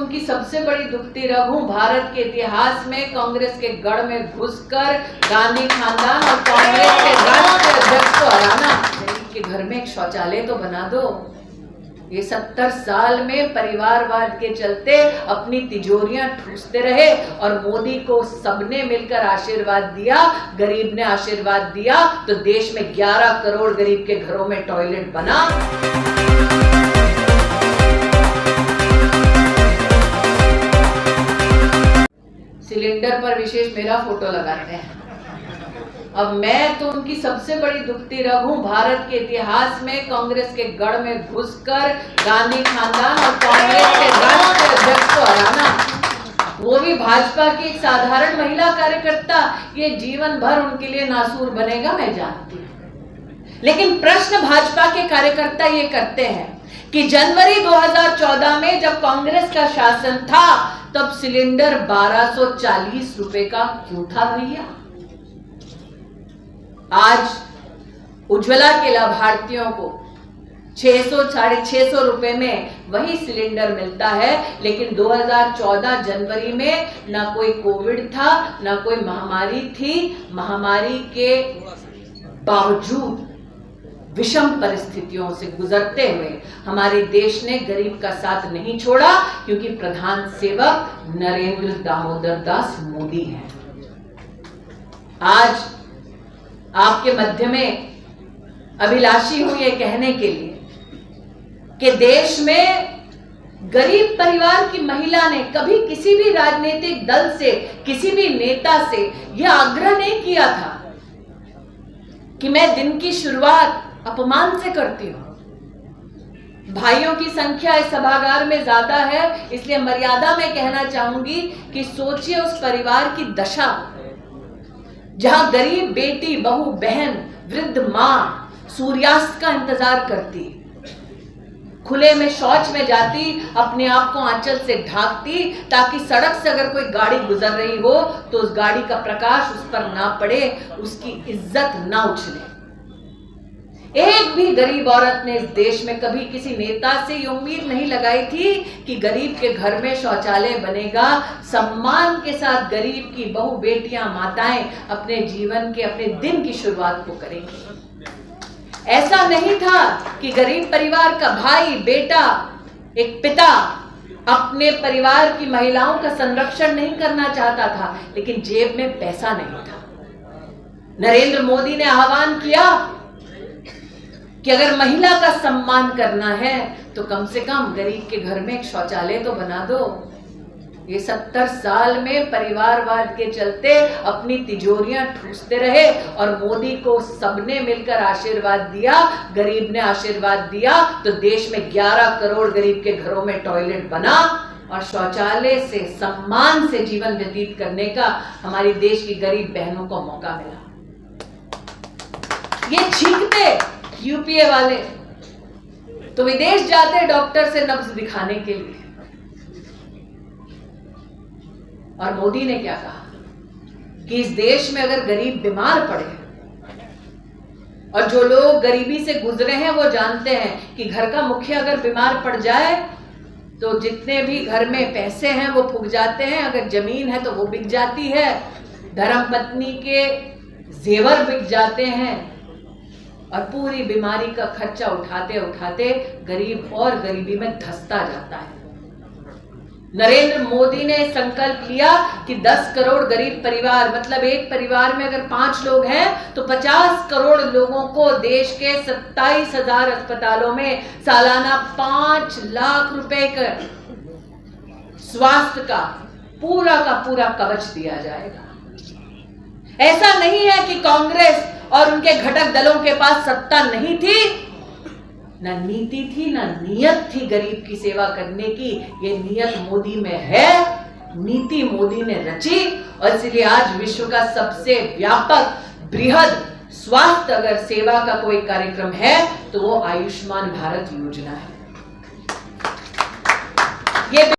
उनकी सबसे बड़ी दुखती रग हूं। भारत के इतिहास में कांग्रेस के गढ़ में घुसकर गांधी खानदान और कांग्रेस के राष्ट्रीय अध्यक्ष को हराना। गरीब के घर में एक शौचालय तो बना दो। ये 70 साल में परिवारवाद के चलते अपनी तिजोरियां ठूसते रहे और मोदी को सबने मिलकर आशीर्वाद दिया, गरीब ने आशीर्वाद दिया तो देश में 11 करोड़ गरीब के घरों में टॉयलेट बना। सिलेंडर पर विशेष मेरा फोटो लगाते हैं। अब मैं तो उनकी सबसे बड़ी दुखती रग हूं। भारत के इतिहास में कांग्रेस के गढ़ में घुसकर गांधी खानदान और कांग्रेस के राष्ट्रीय अध्यक्ष को हराना, वो भी भाजपा की एक साधारण महिला कार्यकर्ता। ये जीवन भर उनके लिए नासूर बनेगा, मैं जानती हूं। लेकिन प्रश्न भाजपा के कार्यकर्ता ये करते हैं कि जनवरी 2014 में जब कांग्रेस का शासन था तब सिलेंडर 1240 रुपए का क्यों था भैया? आज उज्ज्वला के लाभार्थियों को 600-650 रुपए में वही सिलेंडर मिलता है। लेकिन 2014 जनवरी में ना कोई कोविड था, ना कोई महामारी थी। महामारी के बावजूद विषम परिस्थितियों से गुजरते हुए हमारे देश ने गरीब का साथ नहीं छोड़ा, क्योंकि प्रधान सेवक नरेंद्र दामोदर दास मोदी हैं। आज आपके मध्य में अभिलाषी हूं ये कहने के लिए कि देश में गरीब परिवार की महिला ने कभी किसी भी राजनीतिक दल से, किसी भी नेता से यह आग्रह नहीं किया था कि मैं दिन की शुरुआत अपमान से करती हूं। भाइयों की संख्या इस सभागार में ज्यादा है, इसलिए मर्यादा में कहना चाहूंगी कि सोचिए उस परिवार की दशा जहां गरीब बेटी, बहू, बहन, वृद्ध मां सूर्यास्त का इंतजार करती, खुले में शौच में जाती, अपने आप को आंचल से ढांकती ताकि सड़क से अगर कोई गाड़ी गुजर रही हो तो उस गाड़ी का प्रकाश उस पर ना पड़े, उसकी इज्जत ना उछले। एक भी गरीब औरत ने इस देश में कभी किसी नेता से ये उम्मीद नहीं लगाई थी कि गरीब के घर में शौचालय बनेगा। सम्मान के साथ गरीब की बहू, बेटियां, माताएं अपने जीवन के, अपने दिन की शुरुआत को करेंगी। ऐसा नहीं था कि गरीब परिवार का भाई, बेटा, एक पिता अपने परिवार की महिलाओं का संरक्षण नहीं करना चाहता था, लेकिन जेब में पैसा नहीं था। नरेंद्र मोदी ने आह्वान किया कि अगर महिला का सम्मान करना है तो कम से कम गरीब के घर में एक शौचालय तो बना दो। ये 70 साल में परिवारवाद के चलते अपनी तिजोरियां ठूसते रहे और मोदी को सबने मिलकर आशीर्वाद दिया, गरीब ने आशीर्वाद दिया तो देश में 11 करोड़ गरीब के घरों में टॉयलेट बना और शौचालय से, सम्मान से जीवन व्यतीत करने का हमारी देश की गरीब बहनों को मौका मिला। ये छींकते यूपीए वाले तो विदेश जाते डॉक्टर से नब्ज दिखाने के लिए, और मोदी ने क्या कहा कि इस देश में अगर गरीब बीमार पड़े, और जो लोग गरीबी से गुजरे हैं वो जानते हैं कि घर का मुखिया अगर बीमार पड़ जाए तो जितने भी घर में पैसे हैं वो फूक जाते हैं, अगर जमीन है तो वो बिक जाती है, धर्मपत्नी के जेवर बिक जाते हैं, और पूरी बीमारी का खर्चा उठाते उठाते गरीब और गरीबी में धंसता जाता है। नरेंद्र मोदी ने संकल्प लिया कि 10 करोड़ गरीब परिवार, मतलब एक परिवार में अगर 5 लोग हैं तो 50 करोड़ लोगों को देश के 27,000 अस्पतालों में सालाना 5 लाख रुपए का स्वास्थ्य का पूरा कवच दिया जाएगा। ऐसा नहीं है कि कांग्रेस और उनके घटक दलों के पास सत्ता नहीं थी, ना नीति थी, ना नियत थी गरीब की सेवा करने की। ये नियत मोदी में है, नीति मोदी ने रची, और इसलिए आज विश्व का सबसे व्यापक, बृहद स्वास्थ्य अगर सेवा का कोई कार्यक्रम है तो वो आयुष्मान भारत योजना है। ये